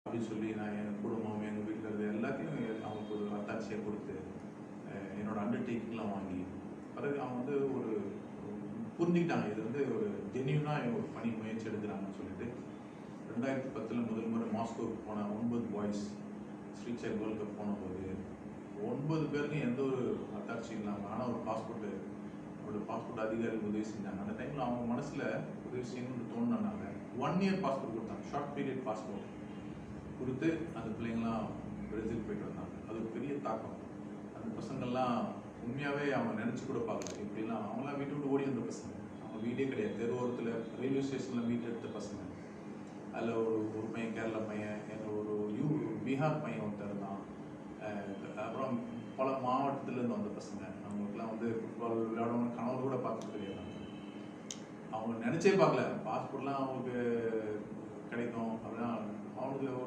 அப்படின்னு சொல்லி நான் என் குடும்பம் எங்கள் வீட்டில் இருக்கிறது எல்லாத்தையும் அவங்களுக்கு ஒரு அத்தாட்சியை கொடுத்து என்னோட அண்டர்டேக்கிங்லாம் வாங்கி பிறகு அவங்க வந்து ஒரு புரிஞ்சுக்கிட்டாங்க இது வந்து ஒரு ஜென்யூனாக ஒரு பணி முயற்சி எடுக்கிறாங்கன்னு சொல்லிட்டு 2010 முதல் முறை மாஸ்கோவுக்கு போன 9 boys street child world cup போனபோது 9 பேருக்கும் எந்த ஒரு அத்தாட்சியும் இல்லாமல் ஆனால் ஒரு பாஸ்போர்ட் அதிகாரிகள் உதவி செஞ்சாங்க. அந்த டைமில் அவங்க மனசில் உதவி செய்யணும்னு தோணுனாங்க 1 இயர் பாஸ்போர்ட் கொடுத்தாங்க, ஷார்ட் பீரியட் பாஸ்போர்ட் கொடுத்து அந்த பிள்ளைங்களாம் பிரேசில் போயிட்டு வந்தாங்க. அது ஒரு பெரிய தாக்கம். அந்த பசங்கள்லாம் உண்மையாகவே அவங்க நினச்சி கூட பார்க்கல. இப்படிலாம் அவங்களாம் வீட்டு விட்டு ஓடி வந்த பசங்க, அவங்க வீடே கிடையாது, தெருவோரத்தில் ரயில்வே ஸ்டேஷனில் வீட்டு எடுத்த பசங்க. அதில் ஒரு பையன் கேரளா பையன், எங்கள் ஒரு பீகார் பையன் ஒருத்தர் தான். அப்புறம் பல மாவட்டத்திலேருந்து வந்த பசங்க. அவங்களுக்குலாம் வந்து ஃபுட்பால் விளையாடணும் கனவு கூட பார்க்க தெரியாது. அவங்க நினச்சே பார்க்கல பாஸ்போர்ட்லாம் அவங்களுக்கு கிடைக்கும் அப்படின்னா அவங்களுக்கு ஒரு